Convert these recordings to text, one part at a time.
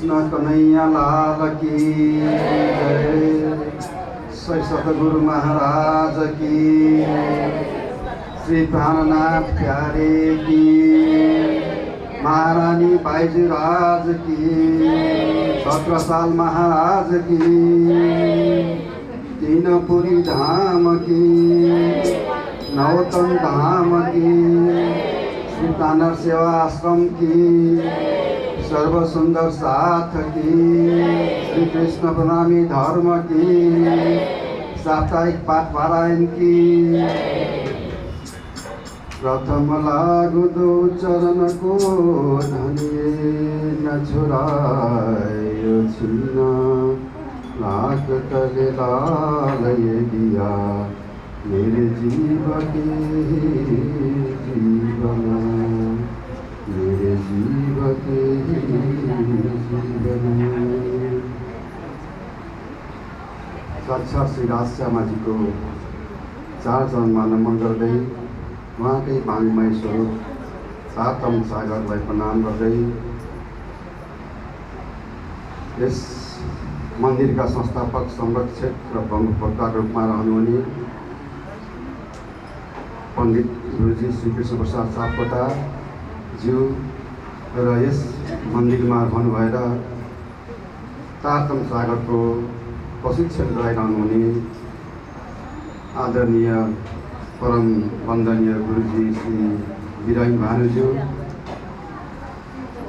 कृष्ण कन्हैया लाल की जय। श्री सतगुरु महाराज की, श्री प्राणनाथ प्यारे की, महारानी बाईजीराज की, छत्रसाल महाराज की, तीनपुरी धाम की, नवतन धाम की, श्री तानर सेवा आश्रम की, सर्व सुंदर साथ की, श्री कृष्ण प्रणामी धर्म की, साप्ताहिक पाठ पारायण की। प्रथम लागु दो चरण को धनिए न छुड़ायो छीना, लाख तले लालय दिया मेरे जीवन के जीवन, मेरे जीवन के जीवन। साक्षात् श्री राजश्यामा जी को चार चरणमा नमन गर्दै उहाँकै वाङ्मय स्वरूप सातम सागरलाई प्रणाम गर्दै यस मन्दिरका संस्थापक संरक्षक र प्रमुख वक्ताका रूपमा रहनुहुने पण्डित गुरुजी श्री कृष्ण प्रसाद सापकोटा ज्यू र यस मन्दिरमा रहनुभएर तारतम सागरको प्रशिक्षण गराइरहनुहुने आदरणीय परम वन्दनीय गुरुजी श्री बिराइन भानुज्यू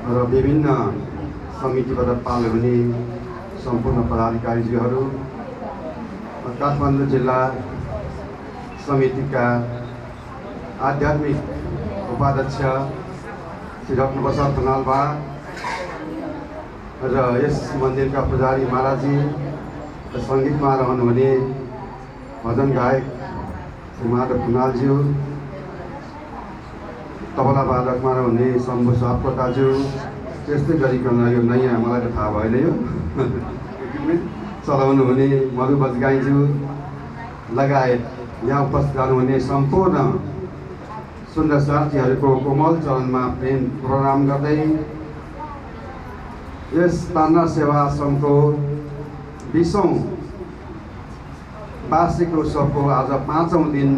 र विभिन्न समितिबाट पालो हुने सम्पूर्ण पदाधिकारीज्यूहरू, काठमाडौँ जिल्ला समितिका आध्यात्मिक उपाध्यक्ष श्री रत्नप्रसाद खनालबा र यस मन्दिरका पुजारी महाराजी र सङ्गीतमा रहनुहुने भजन गायक श्री माधव खनालज्यू, तबला वादकमा रहनुहुने शम्भु सापकोटाज्यू, त्यस्तै गरिकन यो नयाँ मलाई त थाहा भएन यो चलाउनु हुने मधु बजगाईज्यू लगायत यहाँ उपस्थित रहनुहुने सम्पूर्ण सुन्दर साथीहरूको कोमल चरणमा प्रेम प्रणाम गर्दै यस तान्ना सेवा आश्रमको 20औं वार्षिक उत्सवको आज 5औं दिन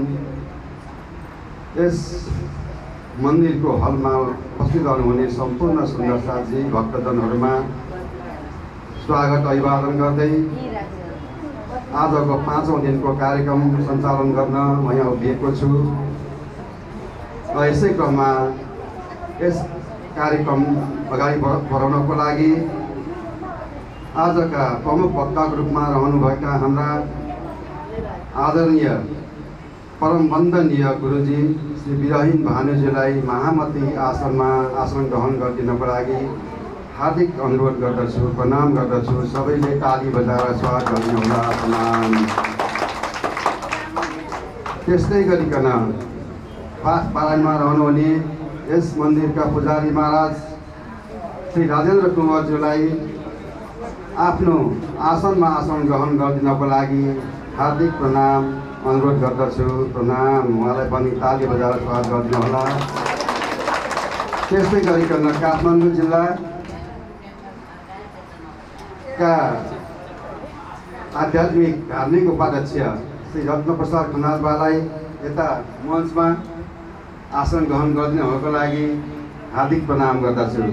यस मन्दिरको हलमा उपस्थित रहनुहुने सम्पूर्ण सुन्दर साथी भक्तजनहरूमा स्वागत अभिवादन गर्दै आजको 5औं दिनको कार्यक्रम सञ्चालन गर्न म यहाँ उभिएको छु। र यसै क्रममा यस कार्यक्रम अगाडि बढाउनको लागि आजका प्रमुख वक्ताको रूपमा रहनुभएका हाम्रा आदरणीय परम वन्दनीय गुरुजी श्री बिरहीन भानुज्यूलाई महामती आसनमा आसन ग्रहण गरिदिनको लागि हार्दिक अनुरोध गर्दछु, प्रणाम गर्दछु। सबैले ताली बजाएर स्वागत गर्नुहोला। प्रणाम। त्यस्तै गरिकन पाठ पारायणमा रहनुहुने यस मन्दिरका पुजारी महाराज श्री राजेन्द्र कुँवरज्यूलाई आफ्नो आसनमा आसन ग्रहण गरिदिनको लागि हार्दिक प्रणाम अनुरोध गर्दछु। प्रणाम। उहाँलाई पनि ताली बजाएर स्वागत गरिदिनुहोला। त्यस्तै गरिकन काठमाडौँ जिल्लाका आध्यात्मिक धार्मिक उपाध्यक्ष श्री रत्नप्रसाद खनालबालाई यता मञ्चमा आसन ग्रहण गरिदिनुको लागि हार्दिक प्रणाम गर्दछु।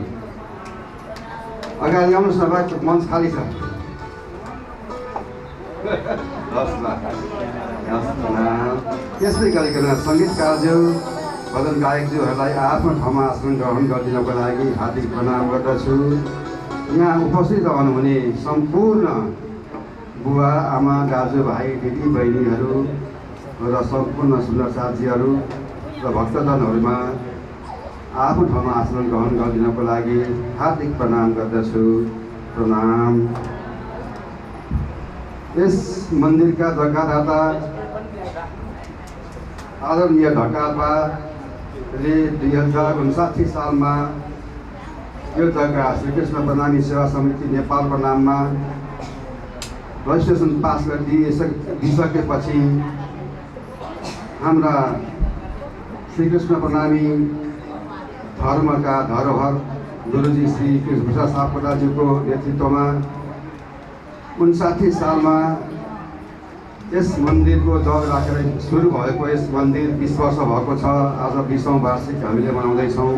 अगाडि आउनुहोस् न, मञ्च खाली छ। त्यस्तै गरिकन सङ्गीतकारज्यू भजन गायकज्यूहरूलाई आफ्नो ठाउँमा आसन ग्रहण गरिदिनको लागि हार्दिक प्रणाम गर्दछु। यहाँ उपस्थित रहनुहुने सम्पूर्ण बुवा आमा दाजुभाइ दिदी बहिनीहरू र सम्पूर्ण सुन्दर साथीहरू र भक्तजनहरूमा आफ्नो ठाउँमा आसन ग्रहण गरिदिनको लागि हार्दिक प्रणाम गर्दछु। प्रणाम। यस मन्दिरका जग्गादाता आदरणीय ढकालबाले 2059 सालमा यो जग्गा श्रीकृष्ण प्रणामी सेवा समिति नेपालको नाममा रजिस्ट्रेसन पास गरिदिसकेपछि हाम्रा श्रीकृष्ण प्रणामी धर्मका धरोहर गुरुजी श्री कृष्णप्रसाद सापकोटाज्यूको नेतृत्वमा 59 सालमा यस मन्दिरको जग राखेर सुरु भएको यस मन्दिर 20 वर्ष भएको छ। आज 20औं वार्षिक हामीले मनाउँदैछौँ।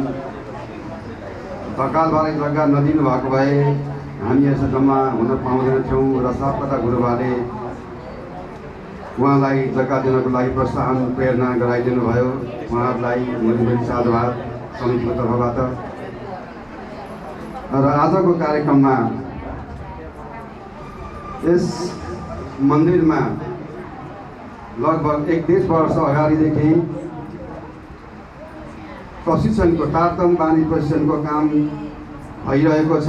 ढकालबारे जग्गा नदिनु भएको भए हामी यसो जम्मा हुन पाउँदैनथ्यौँ र सापकोटा गुरुबाले उहाँलाई जग्गा दिनको लागि प्रोत्साहन प्रेरणा गराइदिनु भयो। उहाँहरूलाई मेरो साधुवाद समितिको तर्फबाट। र आजको कार्यक्रममा यस मन्दिरमा लगभग 1.5 वर्ष अगाडिदेखि प्रशिक्षणको तारतम बानी प्रशिक्षणको काम भइरहेको छ।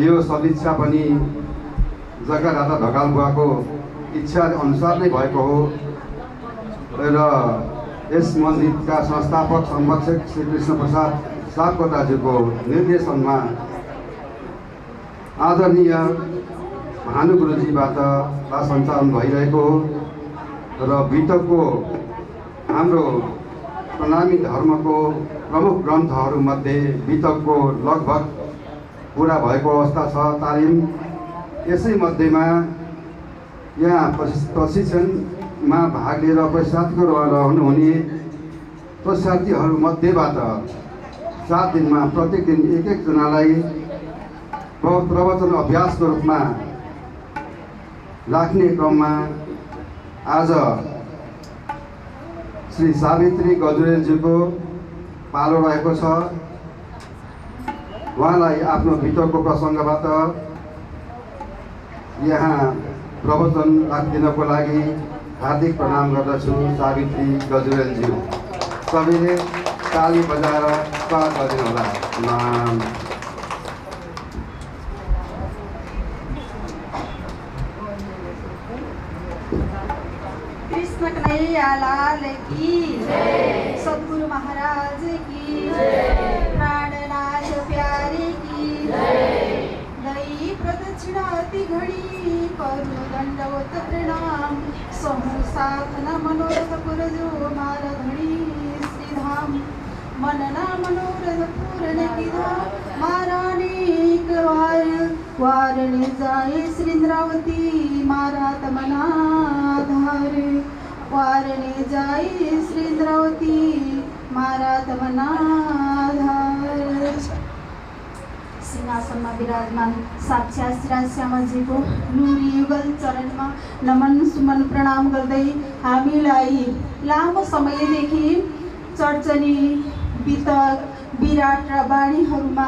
यो सदिच्छा पनि जग्गादाता ढकाल बुवाको इच्छा अनुसार नै भएको हो र यस मन्दिरका संस्थापक संरक्षक श्री कृष्णप्रसाद सापकोटाज्यूको निर्देशनमा आदरणीय भानु गुरुजीबाट सञ्चालन भइरहेको हो र वितको हाम्रो प्रणामी धर्मको प्रमुख ग्रन्थहरूमध्ये वितकको लगभग पुरा भएको अवस्था छ तालिम। यसै मध्येमा यहाँ प्रशिक्षणमा भाग लिएर प्रशिक्षार्थीको रहनुहुने प्रशिक्षार्थीहरूमध्येबाट 7 दिनमा प्रत्येक दिन एक जनालाई प्रवचन अभ्यासको रूपमा राख्ने क्रममा आज श्री सावित्री गजुरेलज्यूको पालो रहेको छ। उहाँलाई आफ्नो भित्रको प्रसङ्गबाट यहाँ प्रवचन राखिदिनको लागि हार्दिक प्रणाम गर्दछु। सावित्री गजुरेलज्यू, सबैले ताली बजाएर स्वागत गरिदिनु होला। कृष्ण कन्हैया लाल की जय, सद्गुरु महाराज की जय, प्राणनाथ प्यारे की जय। दई प्रदक्षिणा अति घड़ी करू दंडवत प्रणाम, समूह साधना मनोरथ पुरजो मार धणी श्रीधाम। मनना मनोरथ पूर्ण किधा माराणिक वारणे जाए श्रीन्द्रावती मारा तमना धार। वारणे जाए श्रीन्द्रावती मारा तमना धार। सिंहासनमा विराजमान साक्षात् श्रीराजश्यामजीको नुरी युगल चरणमा नमन सुमन प्रणाम गर्दै हामीलाई लामो समयदेखि चर्चनी वितक विराट र बाणीहरूमा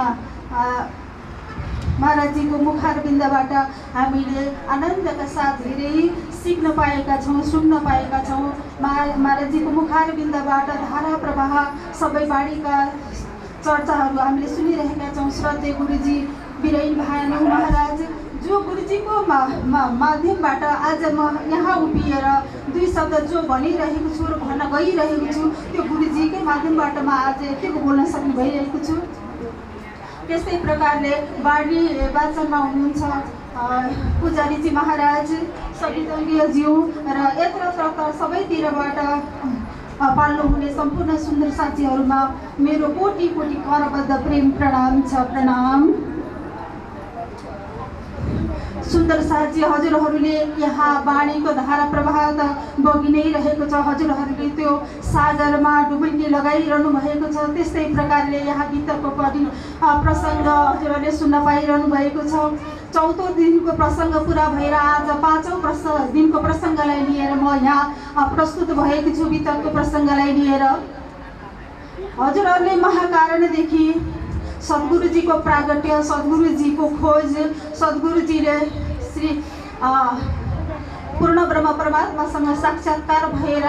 महाराजजीको मुखारबिन्दबाट हामीले आनन्दका साथ धेरै सिक्न पाएका छौँ, सुन्न पाएका छौँ। महाराजजीको मुखारबिन्दबाट धारा प्रवाह सबै बाणीका चर्चाहरू हामीले सुनिरहेका छौँ। श्रद्धेय गुरुजी बिरैन भानु महाराज जो गुरुजीको माध्यमबाट आज म यहाँ उभिएर 2 शब्द जो भनिरहेको छु र भन्न गइरहेको छु त्यो गुरुजीकै माध्यमबाट म आज यतिको बोल्न सक्ने भइरहेको छु। त्यस्तै प्रकारले बाणी वाचनमा हुनुहुन्छ पुजारीजी महाराज, सवितज्ञज्यू र यत्र सबैतिरबाट पाल्नु हुने सम्पूर्ण सुन्दर साथीहरूमा मेरो कोटि कोटि करबद्ध प्रेम प्रणाम छ। प्रणाम। सुन्दर साथी हजुरहरूले यहाँ बाणीको धारा प्रवाह त बगि नै रहेको छ। हजुरहरूले त्यो सागरमा डुबुल्की लगाइरहनु भएको छ। त्यस्तै प्रकारले यहाँ भित्रको पनि प्रसङ्ग हजुरहरूले सुन्न पाइरहनु भएको छ। 4औं दिनको प्रसङ्ग पुरा भएर आज 5औं दिनको प्रसङ्गलाई लिएर म यहाँ प्रस्तुत भएको छु। भित्रको प्रसङ्गलाई लिएर हजुरहरूले महाकारणदेखि सद्गुरुजीको प्रागट्य, सद्गुरुजीको खोज, सद्गुरुजीले श्री पूर्ण ब्रह्म परमात्मासँग साक्षात्कार भएर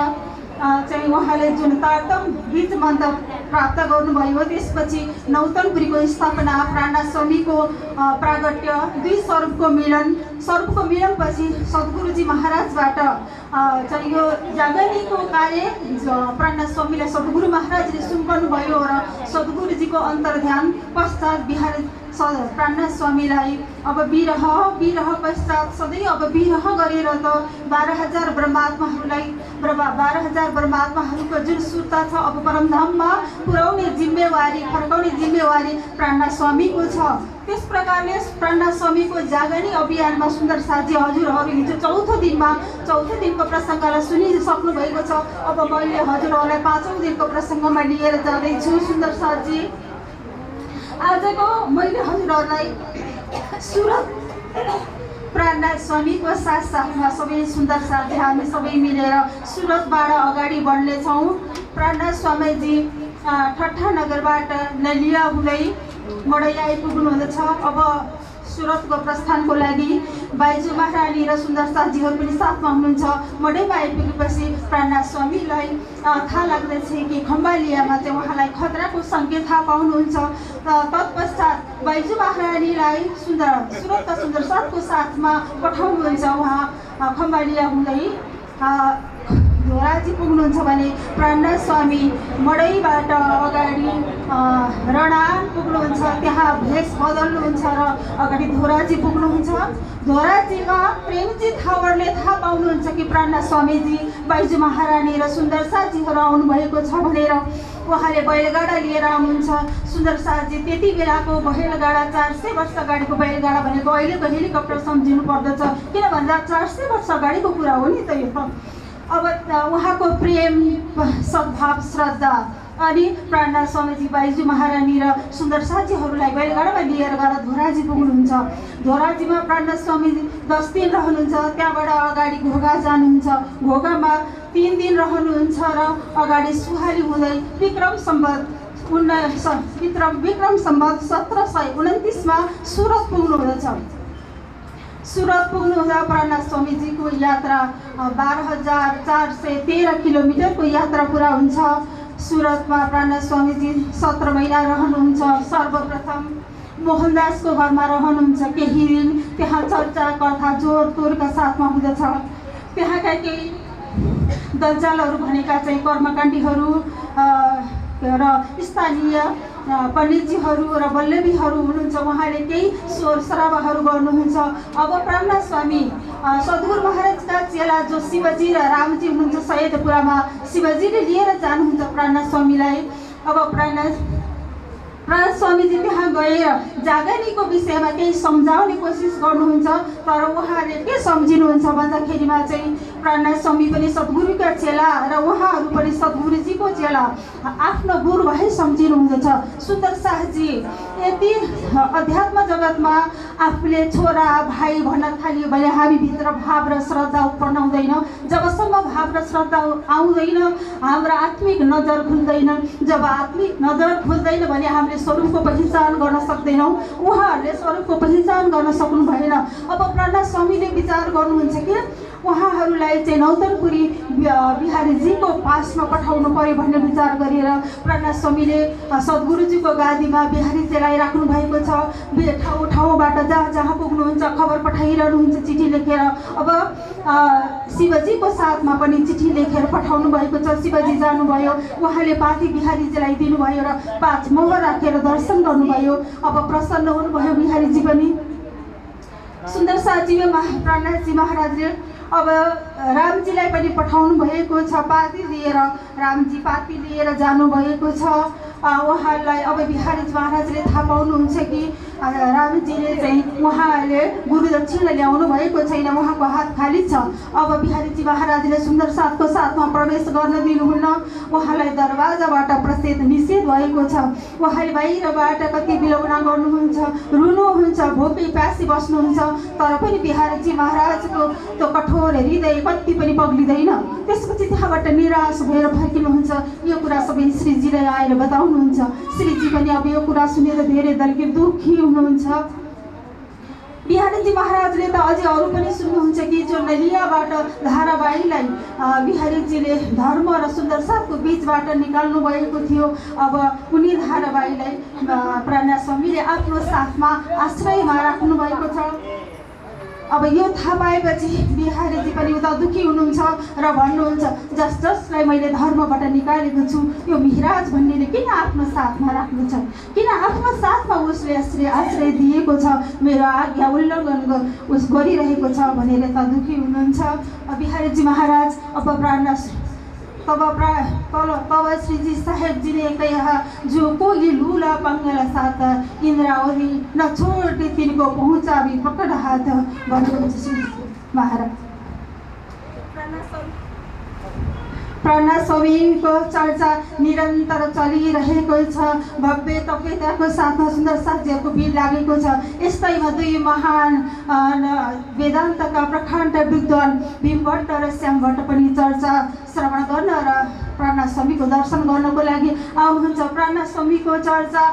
चाहिँ उहाँले जुन तारतम बीज मन्त्र प्राप्त गर्नुभयो, त्यसपछि नौतनपुरीको स्थापना, प्राणनाथ स्वामीको प्रागट्य, 2 स्वरूपको मिलनपछि सद्गुरुजी महाराजबाट चाहिँ यो जागरणीको कार्य प्राणनाथ स्वामीलाई सद्गुरु महाराजले सुम्पनु भयो र सद्गुरुजीको अन्तर्ध्यान पश्चात बिहार प्राणनाथ स्वामीलाई अब विरह पश्चात सधैँ अब विरह गरेर त 12,000 ब्रह्मात्माहरूलाई 12,000 परमात्माहरूको जुन सुर्ता छ अब परमधाममा पुर्याउने जिम्मेवारी फर्काउने जिम्मेवारी प्राणनाथ स्वामीको छ। त्यस प्रकारले प्राणनाथ स्वामीको जागनी अभियानमा सुन्दर साथी हजुरहरू हिजो चौथो दिनको प्रसङ्गलाई सुनिसक्नु भएको छ। अब मैले हजुरहरूलाई 5औं दिनको प्रसङ्गमा लिएर जाँदैछु। सुन्दर साथी आजको मैले हजुरहरूलाई सुरत प्राणनाथ स्वामीको साथमा सबै सुन्दर साथी हामी सबै मिलेर सुरतबाट अगाडि बढ्नेछौँ। प्राणनाथ स्वामीजी ठट्टा नगरबाट नलिया हुँदै मडै आइपुग्नु हुँदछ। अब सुरतको प्रस्थानको लागि बाइजू महारानी र सुन्दर साथीहरू पनि साथमा हुनुहुन्छ। मडैमा आइपुगेपछि प्राणनाथ स्वामीलाई थाहा लाग्दछ कि खम्बालियामा चाहिँ उहाँलाई खतराको सङ्केत थाहा पाउनुहुन्छ। तत्पश्चात बाइजू महारानीलाई सुरतका सुन्दर साथको साथमा पठाउनुहुन्छ। उहाँ खम्बालिया हुँदै धोराजी पुग्नुहुन्छ भने प्राणनाथ स्वामी मडैबाट अगाडि रणान पुग्नुहुन्छ। त्यहाँ भेष बदल्नुहुन्छ र अगाडि धोराजी पुग्नुहुन्छ। धोराजीमा प्रेमजी थावरले थाहा पाउनुहुन्छ कि प्राणनाथ स्वामीजी बाइजू महारानी र सुन्दर साथीहरू आउनुभएको छ भनेर उहाँले बैलगाडा लिएर आउनुहुन्छ। सुन्दर साथी त्यति बेलाको बैलगाडा 400 वर्ष अगाडिको बैलगाडा भनेको अहिलेको हेलिकप्टर सम्झिनु पर्दछ, किन भन्दा 400 वर्ष अगाडिको कुरा हो नि त यो। अब उहाँको प्रेम सद्भाव श्रद्धा अनि प्राणनाथ स्वामीजी बाइजू महारानी र सुन्दर साथीहरूलाई बैलगाडामा लिएर गएर धोराजी पुग्नुहुन्छ। धोराजीमा प्राणनाथ स्वामीजी 10 दिन रहनुहुन्छ। त्यहाँबाट अगाडि घोगा जानुहुन्छ। घोगामा 3 दिन रहनुहुन्छ र अगाडि सुहाली हुँदै विक्रम सम्वत 1729मा सुरत पुग्नु हुँदछ। सुरत पुग्नुहुँदा प्राणनाथ स्वामीजीको यात्रा 12,413 किलोमिटरको यात्रा पुरा हुन्छ। सुरतमा प्राणनाथ स्वामीजी 17 महिना रहनुहुन्छ। सर्वप्रथम मोहनदासको घरमा रहनुहुन्छ केही दिन। त्यहाँ चर्चा कथा जोडतोडका साथमा हुँदछ। त्यहाँका केही दज्जालहरू भनेका चाहिँ कर्मकाण्डीहरू र स्थानीय पण्डितजीहरू र वल्लभीहरू हुनुहुन्छ। उहाँले केही स्वर सराबाहरू गर्नुहुन्छ। अब प्राणनाथ स्वामी सद्गुरु महाराजका चेला जो शिवजी र रामजी हुनुहुन्छ सैयदपुरामा शिवजीले लिएर जानुहुन्छ प्राणनाथ स्वामीलाई। अब प्राणनाथ स्वामीजी त्यहाँ गएर जागनीको विषयमा केही सम्झाउने कोसिस गर्नुहुन्छ। तर उहाँले के सम्झिनुहुन्छ भन्दाखेरिमा चाहिँ प्राणनाथ स्वामी पनि सद्गुरुका चेला र उहाँहरू पनि सद्गुरुजीको चेला आफ्नो गुरु भाइ सम्झिनुहुँदछ। सुन्दर शाहजी यति अध्यात्म जगतमा आफूले छोरा भाइ भन्न थालियो भने हामीभित्र भाव र श्रद्धा उत्पन्न हुँदैन। जबसम्म भाव र श्रद्धा आउँदैन हाम्रो आत्मिक नजर खुल्दैन। जब आत्मिक नजर खुल्दैन भने हामीले स्वरूपको पहिचान गर्न सक्दैनौँ। उहाँहरूले स्वरूपको पहिचान गर्न सक्नु भएन। अब प्राणनाथ स्वामीले विचार गर्नुहुन्छ कि उहाँहरूलाई चाहिँ नौतनपुरी बिहारीजीको पासमा पठाउनु पर्यो भन्ने विचार गरेर प्राणनाथ स्वामीले सद्गुरुजीको गादीमा बिहारीजीलाई राख्नु भएको छ। ठाउँ ठाउँबाट जहाँ पुग्नुहुन्छ खबर पठाइरहनुहुन्छ चिठी लेखेर। अब शिवजीको साथमा पनि चिठी लेखेर पठाउनु भएको छ। शिवजी जानुभयो, उहाँले पाथी बिहारीजीलाई दिनुभयो र 5 मोहर राखेर दर्शन गर्नुभयो। अब प्रसन्न हुनुभयो बिहारीजी पनि। सुन्दर साथी प्राणनाथजी महाराजले अब रामजीलाई पनि पठाउनु भएको छ पाती लिएर। रामजी पाती लिएर जानुभएको छ। उहाँलाई अब बिहारीजी महाराजले थाहा पाउनुहुन्छ कि रामजीले चाहिँ उहाँले गुरु दक्षिणा ल्याउनु भएको छैन, उहाँको हात खाली छ। अब बिहारीजी महाराजले सुन्दर साथको साथमा प्रवेश गर्न दिनुहुन्न। उहाँलाई दरवाजाबाट प्रवेश निषेध भएको छ। उहाँले बाहिरबाट कति विलम्बना गर्नुहुन्छ, रुनुहुन्छ, भोकै प्यासी बस्नुहुन्छ। तर पनि बिहारीजी महाराजको त्यो कठोर हृदय कति पनि पग्लिँदैन। त्यसपछि त्यहाँबाट निराश भएर फर्किनुहुन्छ। यो कुरा सबै श्रीजीलाई आएर बताउनुहुन्छ। श्रीजी पनि अब यो कुरा सुनेर धेरै दर्कित दुःखी हुनुहुन्छ। बिहारीजी महाराजले त अझै अरू पनि सुन्नुहुन्छ कि जो नलियाबाट धाराबाईलाई बिहारीजीले धर्म र सुन्दर साथको बिचबाट निकाल्नु भएको थियो। अब उनी धाराबाईलाई प्राणनाथ स्वामीले आफ्नो साथमा आश्रयमा राख्नु भएको छ। अब यो थाहा पाएपछि बिहारीजी पनि उता दुःखी हुनुहुन्छ र भन्नुहुन्छ जसलाई मैले धर्मबाट निकालेको छु यो मिहिराज भन्नेले किन आफ्नो साथमा राख्नु छ, किन आफ्नो साथमा उसले आश्रय दिएको छ, मेरो आज्ञा उल्लङ्घन गरिरहेको छ भनेर त दुःखी हुनुहुन्छ बिहारीजी महाराज। तब श्रीजी साहेब जी ने कहा जो कोई लूला पंगला साथ इंद्रावती न छोड़ तिनको पहुँचा भी पकड़ हाथ भन्नुहुन्छ श्रीजी महाराज। प्राणनाथ स्वामीको चर्चा निरन्तर चलिरहेको छ। भव्य तपस्याको साथमा सुन्दर साथीहरूको भिड लागेको छ। यस्तैमा दुई महान वेदान्तका प्रखण्ड विद्वान भीमभट्ट र श्यामभट्ट पनि चर्चा श्रवण गर्न र प्राणनाथ स्वामीको दर्शन गर्नको लागि आउनुहुन्छ। प्राणनाथ स्वामीको चर्चा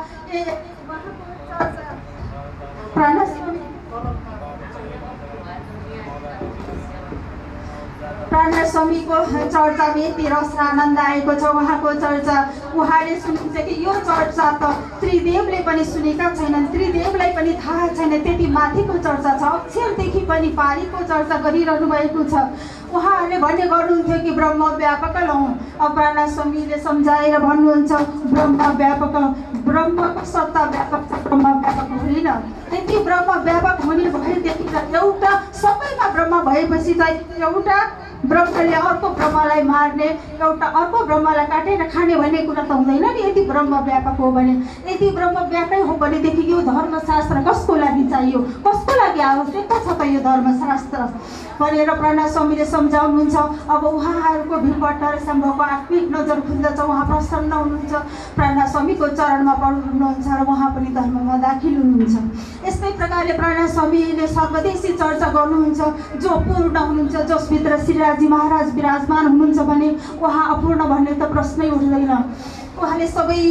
प्राणनाथ स्वामीको चर्चामा यति रस आनन्द आएको छ। उहाँको चर्चा उहाँले सुन्नुहुन्छ कि यो चर्चा त त्रिदेवले पनि सुनेका छैनन्, त्रिदेवलाई पनि थाहा छैन, त्यति माथिको चर्चा छ। अक्षरदेखि पनि पारीको चर्चा गरिरहनु भएको छ। उहाँहरूले भन्ने गर्नुहुन्थ्यो कि ब्रह्म व्यापक लौँ। अब प्राणनाथ स्वामीले सम्झाएर भन्नुहुन्छ ब्रह्म व्यापक, ब्रह्मको सत्ता व्यापक छ, ब्रह्म व्यापक होइन। यदि ब्रह्म व्यापक हुने भएदेखि त एउटा सबैमा ब्रह्म भएपछि चाहिँ एउटा ब्रह्मले अर्को ब्रह्मलाई मार्ने, एउटा अर्को ब्रह्मलाई काटेर खाने भन्ने कुरा त हुँदैन नि। यदि ब्रह्म व्यापक हो भने, यदि ब्रह्म व्यापक हो भनेदेखि यो धर्मशास्त्र कसको लागि चाहियो, कसको लागि आवश्यकता छ त यो धर्मशास्त्र भनेर प्राणनाथ स्वामीले सम्झाउनुहुन्छ। अब उहाँहरूको भीमभट्ट र श्यामभट्टको आत्मिक नजर खुल्दछ, उहाँ प्रसन्न हुनुहुन्छ, प्राणनाथ स्वामीको चरणमा पर्नुहुन्छ र उहाँ पनि धर्ममा दाखिल हुनुहुन्छ। यस्तै प्रकारले प्राणनाथ स्वामीले सर्वदेशी चर्चा गर्नुहुन्छ। जो पूर्ण हुनुहुन्छ, जसभित्र श्रीराजी महाराज विराजमान हुनुहुन्छ भने उहाँ अपूर्ण भन्ने त प्रश्नै उठ्दैन। उहाँले सबै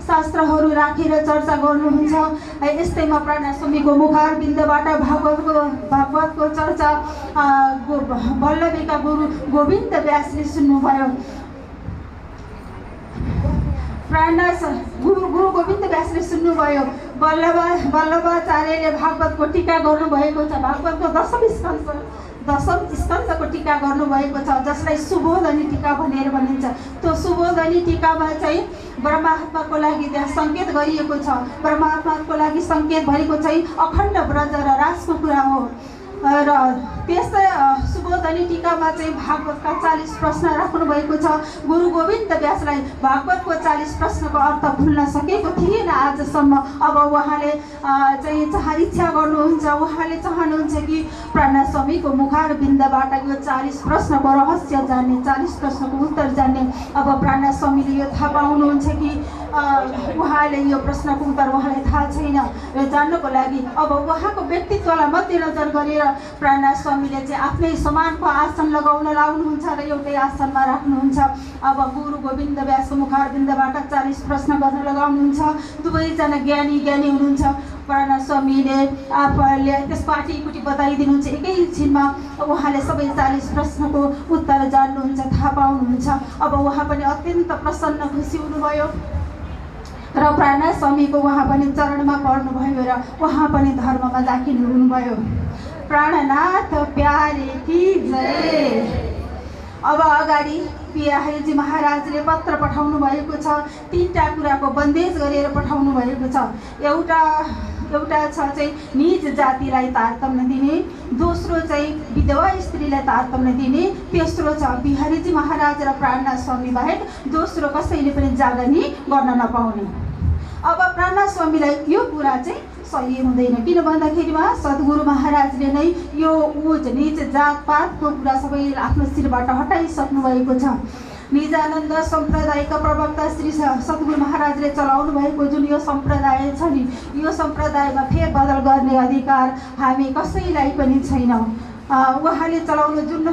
शास्त्रहरू राखेर चर्चा गर्नुहुन्छ। यस्तैमा प्राणनाथ स्वामीको मुखारबिन्दबाट भागवतको चर्चा वल्लभीका गुरु गोविन्द व्यासले सुन्नुभयो। गुरु गोविन्द व्यासले सुन्नुभयो। वल्लभाचार्यले भागवतको टीका गर्नुभएको छ। भागवतको दशम स्कन्धको टीका गर्नुभएको छ, जसलाई सुबोधनी टीका भनेर भनिन्छ। त्यो सुबोधनी टीकामा चाहिँ परमात्माको लागि त्यहाँ सङ्केत गरिएको छ। परमात्माको लागि सङ्केत भएको चाहिँ अखण्ड ब्रज र रासको कुरा हो। र त्यस्तै सुबोधनी टीकामा चाहिँ भागवतका 40 प्रश्न राख्नु भएको छ। गुरु गोविन्द व्यासलाई भागवतको 40 प्रश्नको अर्थ खुल्न सकेको थिएन आजसम्म। अब उहाँले चाहिँ इच्छा गर्नुहुन्छ, उहाँले चाहनुहुन्छ कि प्राणनाथ स्वामीको मुखारबिन्दबाट यो 40 प्रश्नको रहस्य जान्ने, 40 प्रश्नको उत्तर जान्ने। अब प्राणनाथ स्वामीले यो थाहा पाउनुहुन्छ कि उहाँले यो प्रश्नको उत्तर उहाँलाई थाहा छैन र जान्नको लागि अब उहाँको व्यक्तित्वलाई मध्यनजर गरेर प्राणनाथ स्वामीले चाहिँ आफ्नै समानको आसन लगाउन लाउनुहुन्छ र एउटै आसनमा राख्नुहुन्छ। अब गुरु गोविन्द व्यासको मुखारबिन्दबाट 40 प्रश्न गर्न लगाउनुहुन्छ। दुवैजना ज्ञानी हुनुहुन्छ। प्राणनाथ स्वामीले आफूले त्यसको आँटीकुटी बताइदिनुहुन्छ। एकैछिनमा उहाँले सबै 40 प्रश्नको उत्तर जान्नुहुन्छ, थाहा पाउनुहुन्छ। अब उहाँ पनि अत्यन्त प्रसन्न खुसी हुनुभयो र प्राणनाथ स्वामीको उहाँ पनि चरणमा पर्नुभयो र उहाँ पनि धर्ममा दाखिल हुनुभयो। प्राणनाथ प्यारे की जय। अब अगाडि बिहारीजी महाराजले पत्र पठाउनु भएको छ। 3टा कुराको बन्देज गरेर पठाउनु भएको छ। एउटा छ चाहिँ निज जातिलाई तारतम्य दिने, दोस्रो चाहिँ विधवा स्त्रीलाई तारतम्य दिने, तेस्रो छ बिहारीजी महाराज र प्राणनाथ स्वामी बाहेक दोस्रो कसैले पनि जागनी गर्न नपाउने। अब प्राणनाथ स्वामीलाई यो कुरा चाहिँ सही हुँदैन, किन भन्दाखेरिमा सद्गुरु महाराजले नै यो उच निच जातपातको कुरा सबै आफ्नो शिरबाट हटाइसक्नु भएको छ। निजानन्द सम्प्रदायका प्रवक्ता श्री सद्गुरु महाराजले चलाउनु भएको जुन यो सम्प्रदाय छ नि, यो सम्प्रदायमा फेरबदल गर्ने अधिकार हामी कसैलाई पनि छैन। उहाँले चलाउनु जुन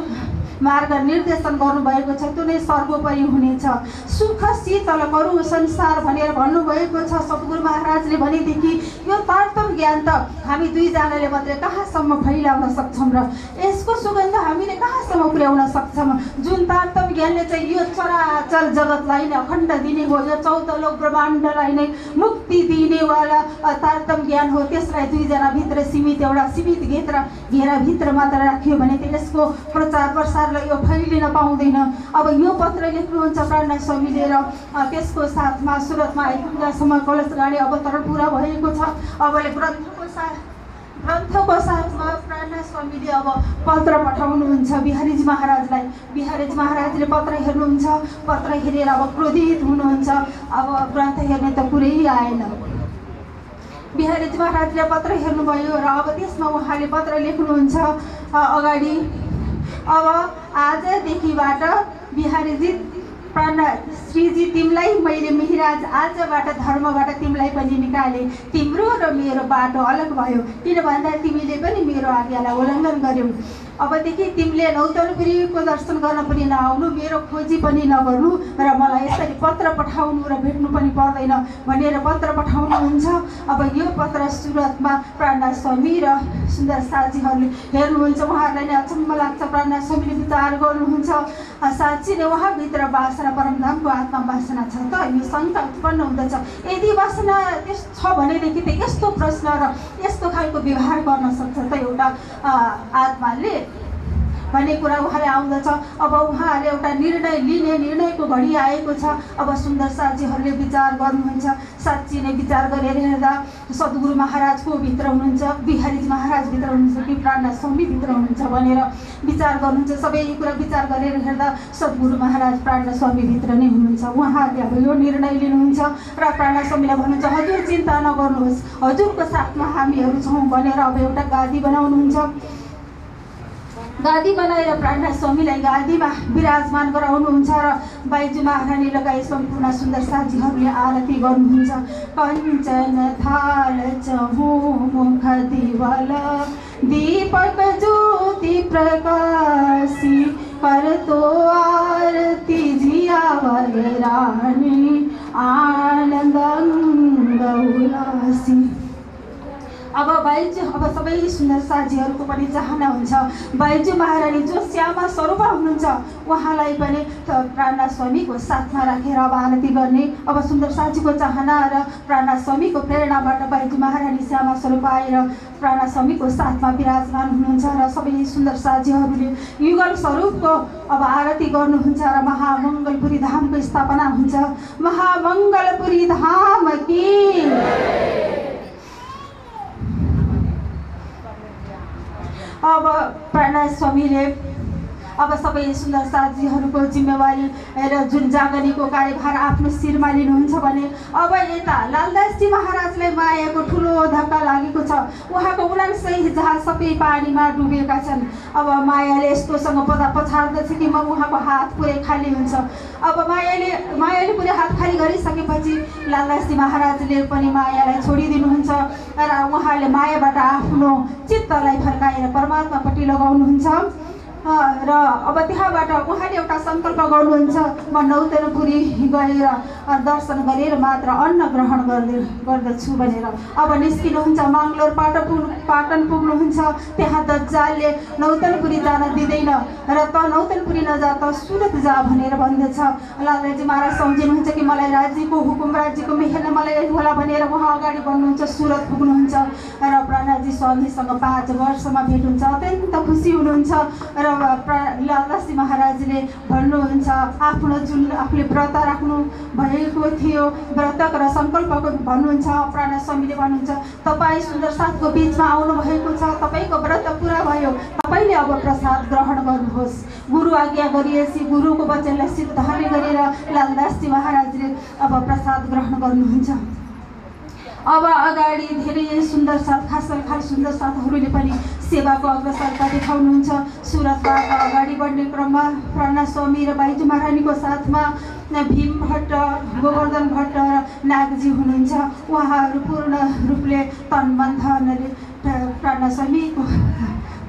मार्ग निर्देशन गर्नुभएको छ त्यो नै सर्वोपरि हुनेछ। सुख शीतल गरौँ संसार भनेर भन्नुभएको छ सद्गुरु महाराजले। भनेदेखि यो तारतम ज्ञान त हामी दुईजनाले मात्रै कहाँसम्म फैलाउन सक्छौँ र यसको सुगन्ध हामीले कहाँसम्म पुर्याउन सक्छौँ। जुन तारतम ज्ञानले चाहिँ यो चराचर जगतलाई नै अखण्ड दिने हो, यो चौतलो ब्रह्माण्डलाई नै मुक्ति दिनेवाला तारतम ज्ञान हो। त्यसलाई दुईजना भित्र सीमित एउटा सीमित घेराभित्र मात्र राख्यो भने त यसको प्रचार प्रसारलाई यो फैलिन पाउँदैन। अब यो पत्र लेख्नुहुन्छ प्राणनाथ स्वामीले र त्यसको साथमा सुरतमा आइपुग्दासम्म कलशगाडी अवतरण पुरा भएको छ। अबले ग्रन्थको साथमा प्राणनाथ स्वामीले अब पत्र पठाउनुहुन्छ बिहारीजी महाराजलाई। बिहारीजी महाराजले पत्र हेर्नुहुन्छ, पत्र हेरेर अब क्रोधित हुनुहुन्छ। अब ग्रन्थ हेर्ने त कुरै आएन। बिहारीजी महाराजले पत्र हेर्नुभयो र अब त्यसमा उहाँले पत्र लेख्नुहुन्छ अगाडि। अब आजदेखिबाट बिहारीजी प्राणनाथ श्रीजी तिमीलाई मैले मिहिराज आजबाट धर्मबाट तिमीलाई पनि निकालेँ। तिम्रो र मेरो बाटो अलग भयो, किन भन्दा तिमीले पनि मेरो आज्ञालाई उल्लङ्घन गर्यौ। अबदेखि तिमीले नौतनपुरीको दर्शन गर्न पनि नआउनु, मेरो खोजी पनि नगर्नु र मलाई यसरी पत्र पठाउनु र भेट्नु पनि पर्दैन भनेर पत्र पठाउनुहुन्छ। अब यो पत्र सुरतमा प्राणनाथ स्वामी र सुन्दर साथीहरूले हेर्नुहुन्छ। उहाँहरूलाई नै अचम्म लाग्छ। प्राणनाथ स्वामीले विचार गर्नुहुन्छ साँच्ची नै उहाँभित्र वासना परमधामको आत्मा वासना छ त? यो शङ्का उत्पन्न हुँदछ। यदि वासना त्यस छ भनेदेखि त यस्तो प्रश्न र यस्तो खालको व्यवहार गर्न सक्छ त एउटा आत्माले भन्ने कुरा उहाँले आउँदछ। अब उहाँहरूले एउटा निर्णय लिने निर्णयको घडी आएको छ। अब सुन्दर साथीहरूले विचार गर्नुहुन्छ। साँच्ची नै विचार गरेर हेर्दा सद्गुरु महाराजको भित्र हुनुहुन्छ, बिहारीजी महाराज भित्र हुनुहुन्छ कि प्राणनाथ स्वामी भित्र हुनुहुन्छ भनेर विचार गर्नुहुन्छ। सबै कुरा विचार गरेर हेर्दा सद्गुरु महाराज प्राणनाथ स्वामी भित्र नै हुनुहुन्छ। उहाँहरूले अब यो निर्णय लिनुहुन्छ र प्राणनाथ स्वामीलाई भन्नुहुन्छ हजुर चिन्ता नगर्नुहोस्, हजुरको साथमा हामीहरू छौँ भनेर अब एउटा गादी बनाउनुहुन्छ। गादी बनाएर प्राणनाथ स्वामीलाई गादीमा विराजमान गराउनुहुन्छ र बाइजू महारानी लगायत सम्पूर्ण सुन्दर साथीहरूले आरती गर्नुहुन्छ। कञ्चन थाल चहु मुख दिवल दीपक ज्योति प्रकाशी करतो आरती जियावर रानी आनन्द उल्लासी। अब सबै सुन्दर साथीहरूको पनि चाहना हुन्छ बाइजू महारानी जो श्यामा स्वरूपा हुनुहुन्छ उहाँलाई पनि प्राणनाथ स्वामीको साथमा राखेर अब आरती गर्ने। अब सुन्दर साथीको चाहना र प्राणनाथ स्वामीको प्रेरणाबाट बाइजू महारानी श्यामा स्वरूपा आएर प्राणनाथ स्वामीको साथमा विराजमान हुनुहुन्छ र सबै सुन्दर साथीहरूले युगल स्वरूपको अब आरती गर्नुहुन्छ र महामङ्गलपुरी धामको स्थापना हुन्छ। महामङ्गलपुरी धाम की अब प्राणनाथ स्वामीले अब सबै सुन्दर साथीहरूको जिम्मेवारी र जुन जागनीको कार्यभार आफ्नो शिरमा लिनुहुन्छ भने अब यता लालदासजी महाराजलाई मायाको ठुलो धक्का लागेको छ। उहाँको 79 जहाज सबै पानीमा डुबेका छन्। अब मायाले यस्तोसँग पछाड्दछ कि उहाँको हात पुरै खाली हुन्छ। अब मायाले पुरै हात खाली गरिसकेपछि लालदासजी महाराजले पनि मायालाई छोडिदिनुहुन्छ र उहाँले मायाबाट आफ्नो चित्तलाई फर्काएर परमात्मापट्टि लगाउनुहुन्छ र अब त्यहाँबाट उहाँले एउटा सङ्कल्प गर्नुहुन्छ म नौतनपुरी गएर दर्शन गरेर मात्र अन्न ग्रहण गर्दछु भनेर अब निस्किनुहुन्छ। मङ्गलोर पाटन पुग्नुहुन्छ। त्यहाँ दज्जालले नौतनपुरी जान दिँदैन र त नौतनपुरी नजा त सुरत जा भनेर भन्दछ। लालदासजी महाराज सम्झिनुहुन्छ कि मलाई राज्यको हुकुम राज्यको मेहर मलाई होला भनेर उहाँ अगाडि बढ्नुहुन्छ, सुरत पुग्नुहुन्छ र प्राणनाथजी स्वामीसँग 5 वर्षमा भेट हुन्छ। अत्यन्त खुसी हुनुहुन्छ र लालदासजी महाराजले भन्नुहुन्छ आफ्नो जुन आफूले व्रत राख्नु भएको थियो व्रतक र सङ्कल्पको भन्नुहुन्छ। प्राणनाथ स्वामीले भन्नुहुन्छ तपाईँ सुन्दर साथको बिचमा आउनु भएको छ, तपाईँको व्रत पुरा भयो, तपाईँले अब प्रसाद ग्रहण गर्नुहोस्। गुरु आज्ञा गरिएपछि गुरुको वचनलाई सिद्धार्थ गरेर लालदासजी महाराजले अब प्रसाद ग्रहण गर्नुहुन्छ। अब अगाडि धेरै सुन्दर साथ खास सुन्दर साथहरूले पनि सेवाको अग्रसरता देखाउनुहुन्छ। सुरतबाट अगाडि बढ्ने क्रममा प्राणनाथ स्वामी र बाइजू महारानीको साथमा भीम भट्ट, गोवर्धन भट्ट र नागजी हुनुहुन्छ। उहाँहरू पूर्ण रूपले तन मन धनले प्राणनाथ स्वामीको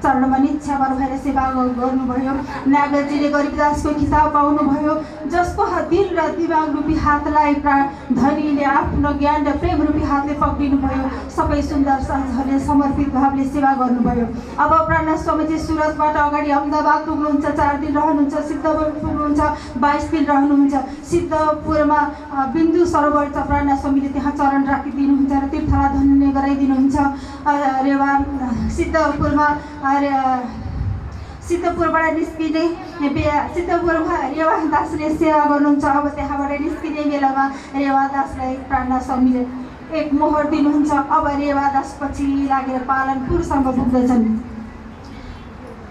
चरणमा निच्छावर भएर सेवा गर्नुभयो। नागरजीले गरिबदासको खिताब पाउनुभयो, जसको दिल र दिमाग रूपी हातलाई धनीले आफ्नो ज्ञान र प्रेम रूपी हातले पक्रिनुभयो। सबै सुन्दर साँझहरूले समर्पित भावले सेवा गर्नुभयो। अब प्राणनाथ स्वामीजी सुरतबाट अगाडि अहमदाबाद पुग्नुहुन्छ, 4 दिन रहनुहुन्छ। सिद्धपुर पुग्नुहुन्छ, 22 दिन रहनुहुन्छ। सिद्धपुरमा बिन्दु सरोवर छ, प्राणनाथ स्वामीले त्यहाँ चरण राखिदिनुहुन्छ र तीर्थला धन्य गराइदिनुहुन्छ। सिद्धपुरबाट निस्किने सिद्धपुरमा रेवादासले सेवा गर्नुहुन्छ। अब त्यहाँबाट निस्किने बेलामा रेवादासलाई प्राणनाथ स्वामीले एक मोहर दिनुहुन्छ। अब रेवादास पछि लागेर पालनपुरसम्म पुग्दछन्।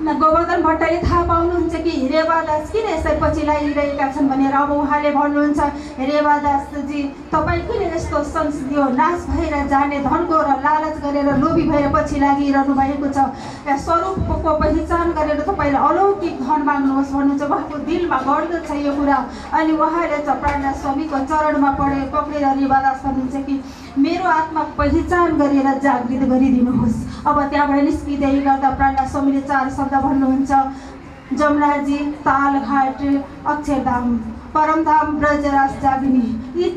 गोवर्धन भट्टले थाहा पाउनुहुन्छ कि रेवादास किन यसै पछि लागिरहेका छन् भनेर। अब उहाँले भन्नुहुन्छ, रेवादासजी तपाईँ किन यस्तो संसदीय नाश भएर जाने धनको र लालच गरेर लोभी भएर पछि लागिरहनु भएको छ। स्वरूपको पहिचान गरेर तपाईँले अलौकिक धन माग्नुहोस् भन्नुहुन्छ। उहाँको दिलमा गर्दछ यो कुरा। अनि उहाँले प्राणनाथ स्वामीको चरणमा पक्रेर रेवादास भन्नुहुन्छ कि मेरो आत्मा पहिचान गरेर जागृत गरिदिनुहोस्। अब त्यहाँबाट निस्किँदै गर्दा प्राणनाथ स्वामीले 4 शब्द भन्नुहुन्छ, जमुनाजी, तालघाट, अक्षरधाम, परमधाम, ब्रजराज जागिनी। यी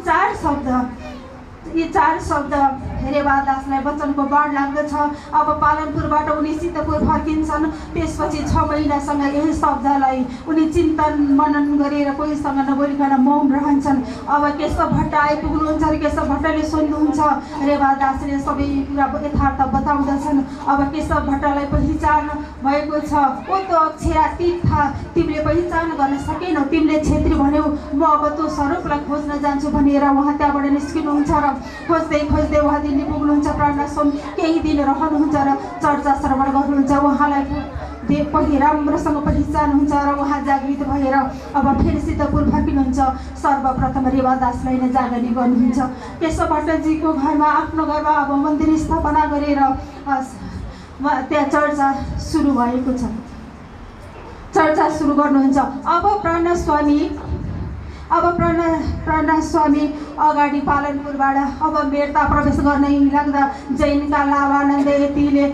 चार शब्द रेवादासलाई वचनको बाण लाग्दछ। अब पालनपुरबाट उनी सिद्धपुर फर्किन्छन्। त्यसपछि 6 महिनासँग यही शब्दलाई उनी चिन्तन मनन गरेर कोहीसँग नबोलिकन मौन रहन्छन्। अब केशव भट्ट आइपुग्नुहुन्छ र केशव भट्टले सोध्नुहुन्छ, रेवादासले सबै कुरा यथार्थ बताउँदछन्। अब केशव भट्टलाई पहिचान भएको छ। ओ त अक्षरा तीर्थ, तिमीले पहिचान गर्न सकेनौ, तिमीले छेत्री भन्यौ, म अब त्यो स्वरूपलाई खोज्न जान्छु भनेर उहाँ त्यहाँबाट निस्किनुहुन्छ र खोज्दै उहाँ दिल्ली पुग्नुहुन्छ। प्राणनाथ स्वामी केही दिन रहनुहुन्छ र चर्चा श्रवण गर्नुहुन्छ। उहाँलाई पनि राम्रोसँग पहिचान हुन्छ र उहाँ जागृत भएर अब फेरि सिद्धपुर फर्किनुहुन्छ। सर्वप्रथम रेवादासलाई नै जागनी गर्नुहुन्छ। केशव भट्टजीको घरमा, आफ्नो घरमा अब मन्दिर स्थापना गरेर त्यहाँ चर्चा सुरु भएको छ। चर्चा सुरु गर्नुहुन्छ। अब प्राणनाथ स्वामी अगाडि पालनपुरबाट अब मेर्ता प्रवेश गर्नै लाग्दा जैनका लाभानन्द यतिले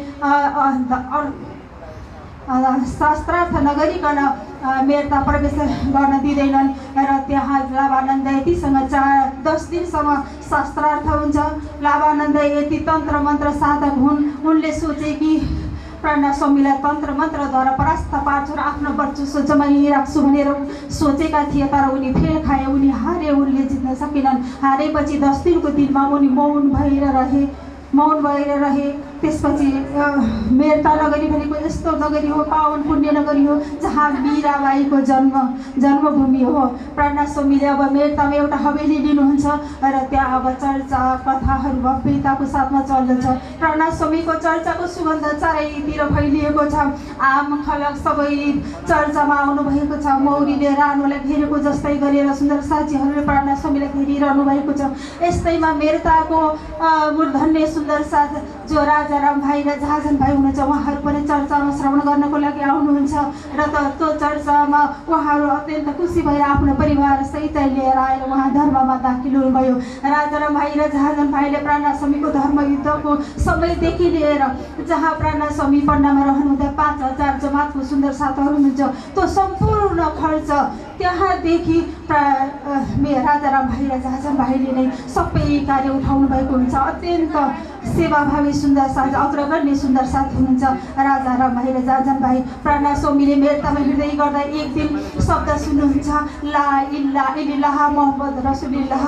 शास्त्रार्थ नगरिकन मेर्ता प्रवेश गर्न दिँदैनन् र त्यहाँ लाभानन्द यतिसँग 10 दिनसम्म शास्त्रार्थ हुन्छ। लाभानन्द यति तन्त्र मन्त्र साधक हुन्। उनले सोचे कि प्राणनाथ स्वामीलाई तन्त्र मन्त्रद्वारा परास्त पार्छु र आफ्नो वर्चस्व जमाइराख्छु भनेर सोचेका थिए। तर उनी फेल खाए, उनी हारे, उनले जित्न सकेनन्। हारेपछि 10 दिनको दिनमा उनी मौन भएर रहे। त्यसपछि मेर्ता नगरी भनेको यस्तो नगरी हो, पावन पुण्य नगरी हो, जहाँ मीराबाईको जन्मभूमि हो। प्राणनाथ स्वामीले अब मेर्तामा एउटा हवेली लिनुहुन्छ र त्यहाँ अब चर्चा कथाहरू भव्यताको साथमा चल्दछ। प्राणनाथ स्वामीको चर्चाको सुगन्ध चारैतिर फैलिएको छ। आम खलक सबै चर्चामा आउनुभएको छ। मौरीले रानोलाई घेरेको जस्तै गरेर सुन्दर साथीहरूले प्राणनाथ स्वामीलाई घेरिरहनु भएको छ। यस्तैमा मेर्ताको मूर्धन्य सुन्दर साथ जो राजाराम भाइ र जहाजन भाइ हुनुहुन्छ, उहाँहरू पनि चर्चामा श्रवण गर्नको लागि आउनुहुन्छ र त्यो चर्चामा उहाँहरू अत्यन्त खुसी भएर आफ्नो परिवार सहित लिएर आएर उहाँ धर्ममा दाखिल हुनुभयो। राजाराम भाइ र जहाजन भाइले प्राणनाथ स्वामीको धर्मयुद्धको समयदेखि लिएर जहाँ प्राणनाथ स्वामी पन्नामा रहनुहुँदा 5000 जमातको सुन्दर साथहरू हुनुहुन्छ, त्यो सम्पूर्ण खर्च त्यहाँदेखि राजाराम भाइ र जहाजन भाइले नै सबै कार्य उठाउनु भएको हुन्छ। अत्यन्त सेवाभावी सुन्दर साथ, अग्रगण्य सुन्दर साथ हुनुहुन्छ राजाराम भाइ र जहाजन भाइ। प्राणनाथ स्वामीले मेर्तामा हिँड्दै गर्दा एक दिन शब्द सुन्नुहुन्छ, ला इल्ला इल्लाह मोहम्मद रसुलिल्लाह।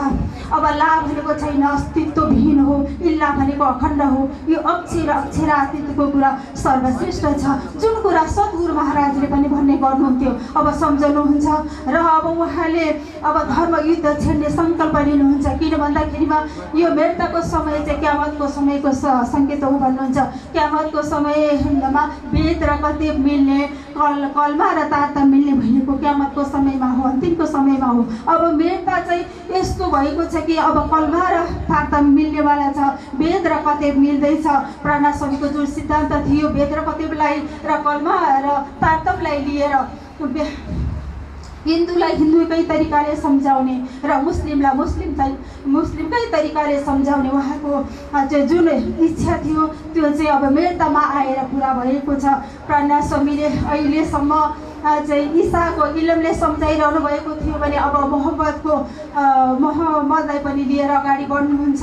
अब ला भनेको छैन, अस्तित्वविहीन हो। इल्ला भनेको अखण्ड हो। यो अक्षरातीतको कुरा सर्वश्रेष्ठ छ, जुन कुरा सद्गुरु महाराजले पनि भन्ने गर्नुहुन्थ्यो। अब सम्झनुहुन्छ र अब उहाँले अब धर्मयुद्ध छेड्ने सङ्कल्प लिनुहुन्छ। किन भन्दाखेरिमा यो मेर्ताको समय चाहिँ क्यामतको समयको सङ्केत हो भन्नुहुन्छ। क्यामतको समयमा वेद र कति मिल्ने, कलमा र ताता मिल्ने भनेको क्यामतको समयमा हो, अन्तिमको समयमा हो। अब मेर्ता चाहिँ यस्तो भएको छ कि अब कलमा र ताता मिल्नेवाला छ, वेद र कतेब मिल्दैछ। प्राणनाथ स्वामीको जुन सिद्धान्त थियो, वेद र कतेबलाई र कलमा र तातबलाई लिएर हिन्दूलाई हिन्दूकै तरिकाले सम्झाउने र मुस्लिमलाई मुस्लिमकै तरिकाले सम्झाउने उहाँको चाहिँ जुन इच्छा थियो त्यो चाहिँ अब मेर्तामा आएर पुरा भएको छ। प्राणनाथ स्वामीले अहिलेसम्म चाहिँ ईसाको इलमले सम्झाइरहनु भएको थियो भने अब मोहम्मदलाई पनि लिएर अगाडि बढ्नुहुन्छ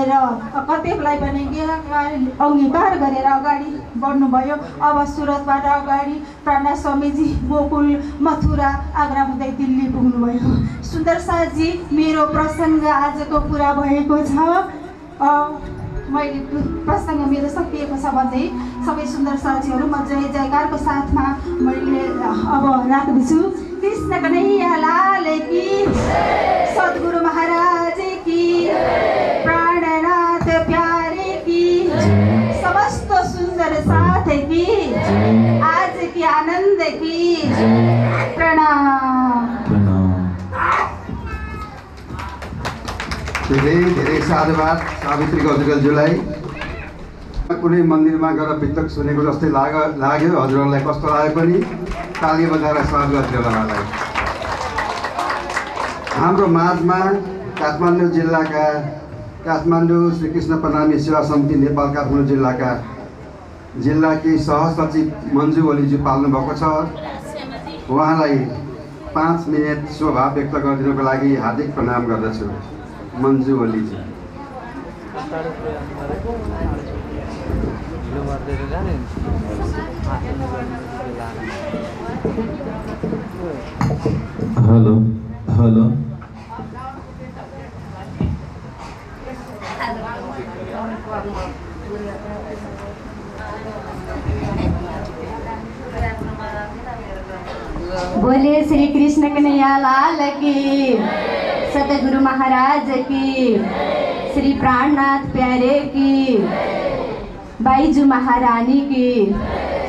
र कतेकलाई पनि अङ्गीकार गरेर अगाडि बढ्नुभयो। अब सुरतबाट अगाडि प्राणनाथ स्वामीजी गोकुल मथुरा आग्रा हुँदै दिल्ली पुग्नुभयो। सुन्दर साथजी, मेरो प्रसङ्ग आजको पुरा भएको छ। मैले प्रसङ्ग मेरो सकिएको छ भन्दै सबै सुन्दर साथीहरू म जय जयकारको साथमा मैले अब राख्दैछु। कृष्ण कन्हैया लाल की, सद्गुरु महाराज की, प्राणनाथ प्यारे की, समस्त सुंदर साथ की, आज की आनंद की प्रणाम। धेरै साधुवाद सावित्री गजरेलज्यूलाई। कुनै मन्दिरमा गएर पितक सुनेको जस्तै लाग्यो। हजुरहरूलाई कस्तो लाग्यो पनि ताली बजाएर स्वागत गरिदिनु उहाँलाई। हाम्रो माझमा काठमाडौँ जिल्लाका काठमाडौँ श्रीकृष्ण प्रणामी सेवा समिति नेपाल काठमाडौँ जिल्लाका जिल्लाकी सहसचिव मन्जु ओलीज्यू पाल्नु भएको छ। उहाँलाई 5 मिनट स्वभाव व्यक्त गरिदिनुको लागि हार्दिक प्रणाम गर्दछु। मन्जु ओलीजी। हेलो हेलो, बोले श्री कृष्ण कन्हैया लाल की, सतगुरु महाराज की, श्री प्राणनाथ प्यारे की, बाईजू महारानी की,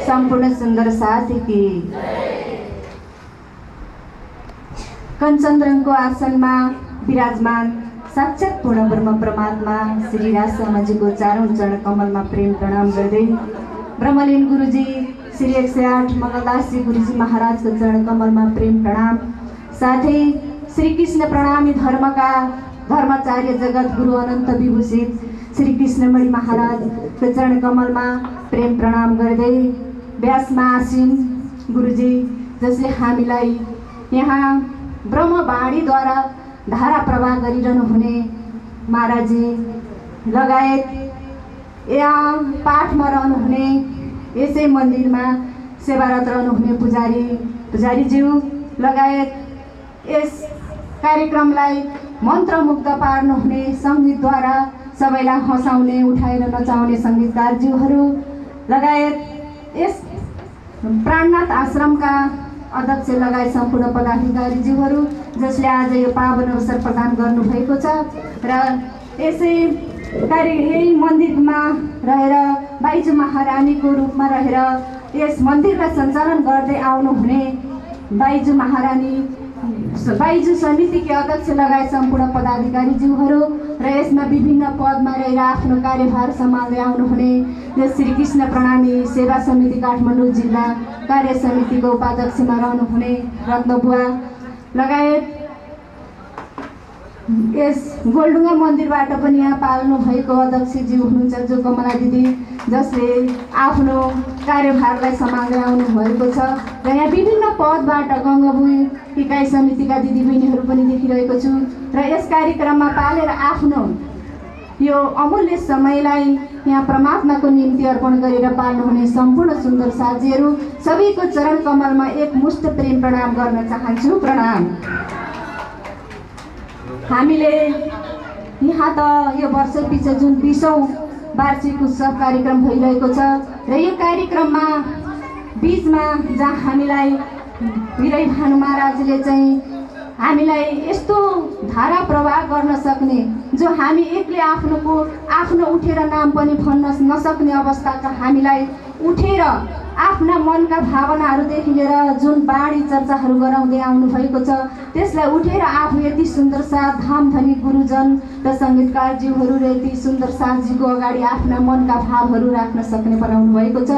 संपूर्ण सुंदर साथी की। कंचन रंगको आसनमा विराजमान साक्षात पूर्ण ब्रह्म परमात्मा श्री राजशर्माजीको चारौं चरण कमलमा प्रेम प्रणाम गर्दै ब्रह्मलीन गुरुजी श्री 108 मंगलदास जी गुरुजी महाराजको चरण कमलमा प्रेम प्रणाम, साथै श्री कृष्ण प्रणामी धर्मका धर्माचार्य जगत गुरु अनन्त विभूषित श्री कृष्णमणि महाराजको चरण कमलमा प्रेम प्रणाम गर्दै व्यासमा आसीन गुरुजी जसले हामीलाई यहाँ ब्रह्मवाणीद्वारा धारा प्रवाह गरिरहनु हुने महाराजी लगायत यहाँ पाठमा रहनुहुने यसै मन्दिरमा सेवारत रहनुहुने पुजारीज्यू लगायत यस कार्यक्रमलाई मन्त्रमुग्ध पार्नुहुने सङ्गीतद्वारा सबैलाई हँसाउने उठाएर नचाउने सङ्गीतकारज्यूहरू लगायत यस प्राणनाथ आश्रमका अध्यक्ष लगायत सम्पूर्ण पदाधिकारीज्यूहरू जसले आज यो पावन अवसर प्रदान गर्नुभएको छ र यसै यही मन्दिरमा रहेर बाईजू महारानीको रूपमा रहेर यस मन्दिरलाई सञ्चालन गर्दै आउनुहुने बाईजू महारानी बाईजू समितिका अध्यक्ष लगायत सम्पूर्ण पदाधिकारीज्यूहरू र यसमा विभिन्न पदमा रहेर आफ्नो कार्यभार सम्हाल्दै आउनुहुने श्री कृष्ण प्रणामी सेवा समिति काठमाडौँ जिल्ला कार्य समितिको उपाध्यक्षमा रहनुहुने रत्नबुवा लगायत यस गोलडुङ्गा मन्दिरबाट पनि यहाँ पाल्नु भएको अध्यक्षज्यू हुनुहुन्छ जो कमला दिदी जसले आफ्नो कार्यभारलाई सम्हाल्दै आउनु भएको छ र यहाँ विभिन्न पदबाट गङ्गाबुई इकाइ समितिका दिदीबहिनीहरू पनि देखिरहेको छु र यस कार्यक्रममा पालेर आफ्नो यो अमूल्य समयलाई यहाँ परमात्माको निम्ति अर्पण गरेर पाल्नुहुने सम्पूर्ण सुन्दर साथीहरू सबैको चरण कमलमा एक मुष्ट प्रेम प्रणाम गर्न चाहन्छु। प्रणाम। हामीले यहाँ त यो वर्ष पछि जुन 20औं वार्षिक उत्सव कार्यक्रम भइरहेको छ र यो कार्यक्रममा बीचमा जहाँ हामीलाई वीरै भानु महाराजले चाहिँ हामीलाई यस्तो धारा प्रवाह गर्न सक्ने जो हामी एक्लै आफ्नो उठेर नाम पनि भन्न नसक्ने अवस्थाका हामीलाई उठेर आफ्ना मनका भावनाहरूदेखि लिएर जुन बाणी चर्चाहरू गराउँदै आउनुभएको छ त्यसलाई उठेर आफू यति सुन्दर साथ धामधनी गुरुजन र सङ्गीतकारज्यूहरू र यति सुन्दर साथजीको अगाडि आफ्ना मनका भावहरू राख्न सक्ने बनाउनु भएको छ।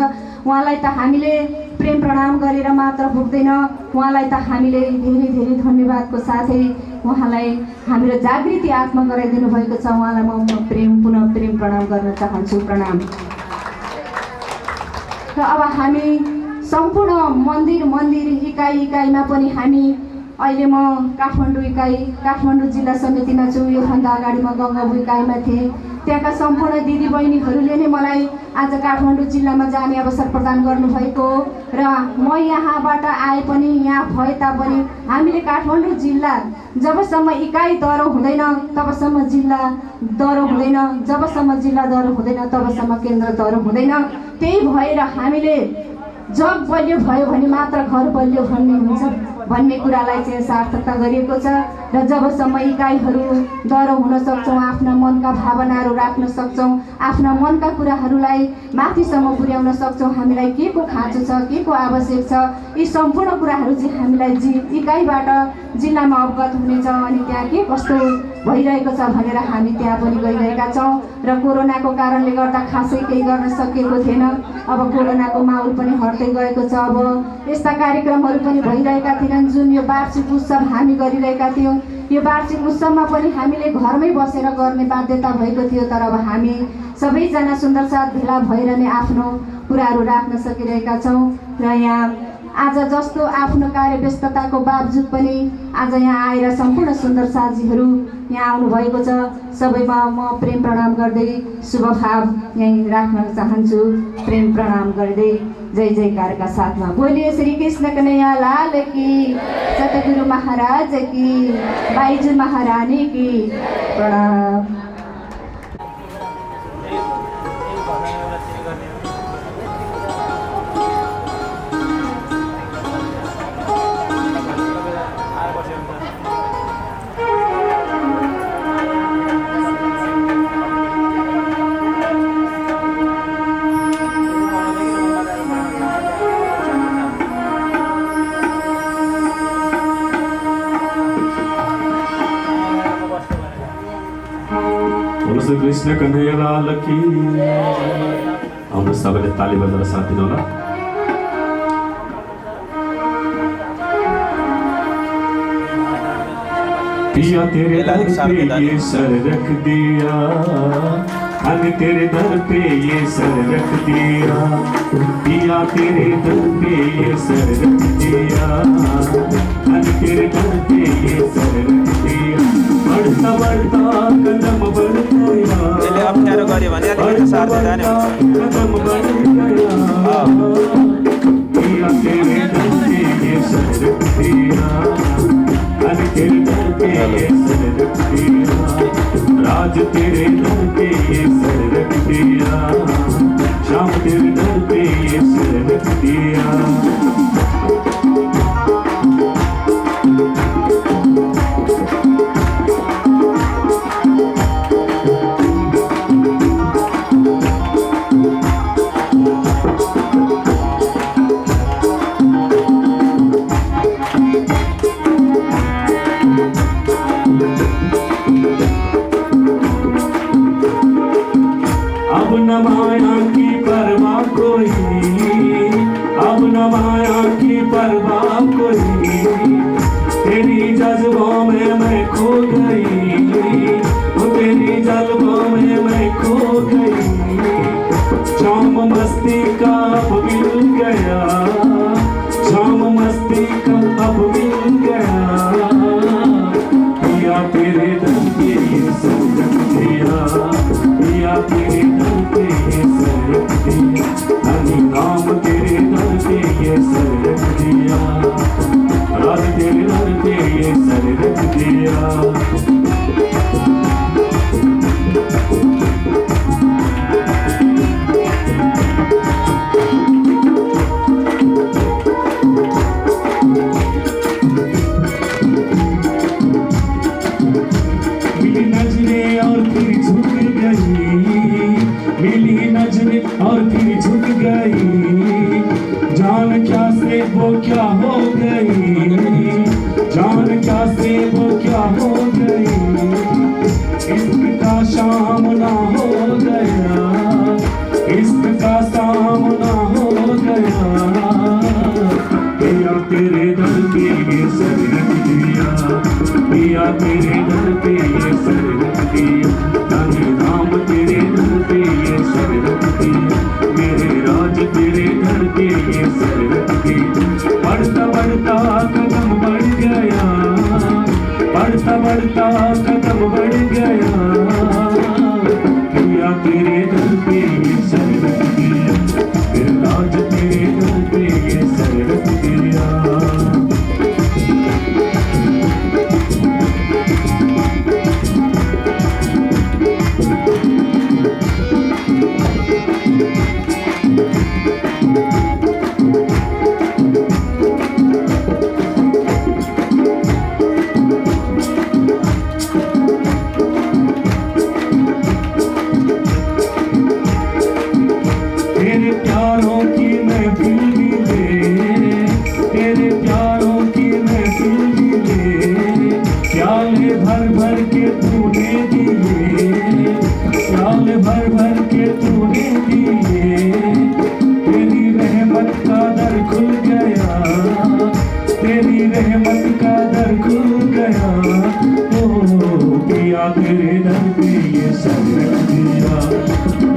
उहाँलाई त हामीले प्रेम प्रणाम गरेर मात्र पुग्दैन, उहाँलाई त हामीले धेरै धेरै धन्यवादको साथै उहाँलाई हाम्रो जागृति आत्मा गराइदिनु भएको छ। उहाँलाई म पुनः प्रेम प्रणाम गर्न चाहन्छु। प्रणाम। र अब हामी सम्पूर्ण मन्दिर इकाइमा पनि हामी अहिले म काठमाडौँ जिल्ला समितिमा छु। योभन्दा अगाडि म गङ्गाबु इकाइमा थिएँ। त्यहाँका सम्पूर्ण दिदीबहिनीहरूले नै मलाई आज काठमाडौँ जिल्लामा जाने अवसर प्रदान गर्नुभएको र म यहाँबाट आए पनि यहाँ भए तापनि हामीले काठमाडौँ जिल्ला जबसम्म इकाइ दह्रो हुँदैन तबसम्म जिल्ला दह्रो हुँदैन, जबसम्म जिल्ला दह्रो हुँदैन तबसम्म केन्द्र दह्रो हुँदैन। त्यही भएर हामीले जग बलियो भयो भने मात्र घर बलियो भन्ने हुन्छ भन्ने कुरालाई चाहिँ सार्थकता गरिएको छ। र जबसम्म इकाइहरू दह्रो हुन सक्छौँ, आफ्ना मनका भावनाहरू राख्न सक्छौँ, आफ्ना मनका कुराहरूलाई माथिसम्म पुर्याउन सक्छौँ, हामीलाई के को खाँचो छ, के को आवश्यक छ, यी सम्पूर्ण कुराहरू चाहिँ हामीलाई इकाइबाट जिल्लामा अवगत हुनेछ। अनि त्यहाँ के कस्तो भइरहेको छ भनेर हामी त्यहाँ पनि गइरहेका छौँ। र कोरोनाको कारणले गर्दा खासै केही गर्न सकिएको थिएन। अब कोरोनाको माहौल पनि हट्दै गएको छ। अब यस्ता कार्यक्रमहरू पनि भइरहेका थिएनन्। जुन यो वार्षिक उत्सव हामी गरिरहेका थियौँ, यो वार्षिक उत्सवमा पनि हामीले घरमै बसेर गर्ने बाध्यता भएको थियो। तर अब हामी सबैजना सुन्दर साथ भेला भएर नै आफ्नो कुराहरू राख्न सकिरहेका छौँ। र यहाँ आज जस्तो आफ्नो कार्य व्यस्तताको बावजुद पनि आज यहाँ आएर सम्पूर्ण सुन्दर साथीहरू यहाँ आउनुभएको छ। सबैमा म प्रेम प्रणाम गर्दै शुभ भाव यहीँ राख्न चाहन्छु। प्रेम प्रणाम गर्दै जय जयकारका साथमा बोलिए श्री कृष्ण कन्हैया लाल की, सतगुरु महाराज की, बाइजू महारानी की। प्रणाम। कृष्ण कन्हैया लाल की। हाम्रो सबैले ताली बजाएर साथ दिनु होला। पिया तेरे दर पे ये सर रख दिया, अन तेरे दर पे ये सर रख दिया, पिया तेरे दर पे ये सर रख दिया, अन तेरे दर पे ये सर रख दिया। बढ़ता बढ़ता कदम बढ़ गया, अप्ठ्यारो गऱ्यो भने अलिकति सार्दै जाने कदम बढ़ गया, पिया तेरे दर पे ये सर रख दिया, अन तेरे दर पे ये सर रख दिया, राज तेरे दर पे ये सर रख दिया, शाम तेरे दर पे ये सर रख दिया। अब न माया की परवाह कोई, अब न माया की परवाह कोई, तेरी जज्बों में मैं खो गई, तेरी जज्बों में मैं खो गई, शाम मस्ती का अब मिल गया, शाम मस्ती का अब मिल गया, पिया तेरे दर पे ये सर रख दिया, पिया तेरे दर पे ये सर रख दिया, हनी राम तेरे दर पे ये सर रख दिया, राज तेरे दर पे ये सर रख दिया। मिली नजरें और फिर झुक गई, मिली नजरें और फिर झुक गई, जान क्या से वो क्या हो गई, जान क्या से वो क्या हो गई, इसका सामना हो गया, इसका सामना हो गया, रहमत का दर खुल गया, तेरी रहमत का दर खुल गया। ओ पिया तेरे दर पे ये सर रख दिया,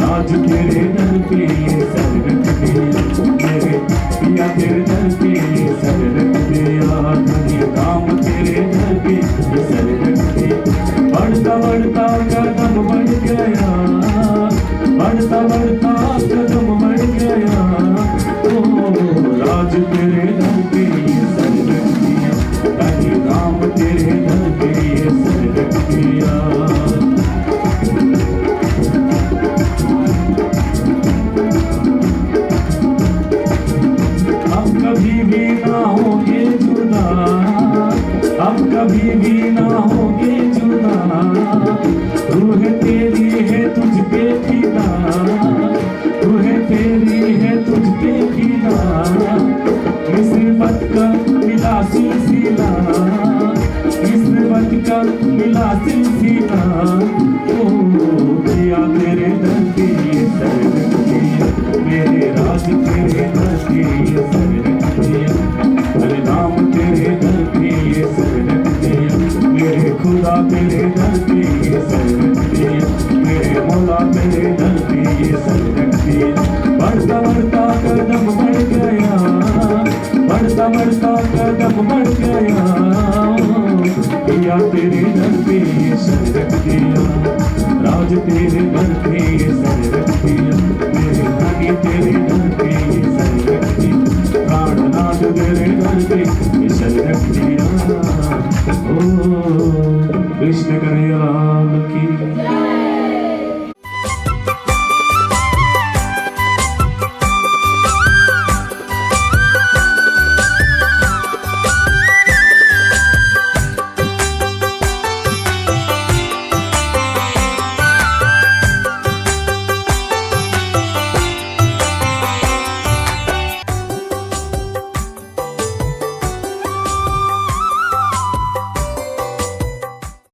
आज तेरे दर पे ये सर रख दिया। मेरे पिया तेरे दर पे ये सर रख दिया, धन्य नाम तेरे दर पे ये सर रख दिया। बढ़ता बढ़ता कदम बढ़ गया, बढ़ता बढ़ता कदम बढ़ गया। ओ राज तेरे दर पे ये सर रख दिया, धन्य नाम तेरे दर पे ये सर रख दिया। कभी भी ना होंगे जुदा, अब कभी भी ना होंगे जुदा। रूह तेरी है तुझ पे फिदा, रूह तेरी है तुझ पे फिदा। निस्बत का मिला सिलसिला, निस्बत का मिला सिलसिला। ओ पिया तेरे दर पे ये सर रख दिया, मेरे राज तेरे दर पे ये सर रख दिया। अरे नाम तेरे दर पे ये सर रख दिया, मेरे खुदा तेरे दर पे ये सर रख दिया, मेरे मौला तेरे दर पे ये सर रख दिया। बढ़ता बढ़ता कदम बढ़ गया, बढ़ता बढ़ता कदम बढ़ गया। पिया तेरे दर पे ये सर रख दिया, राज तेरे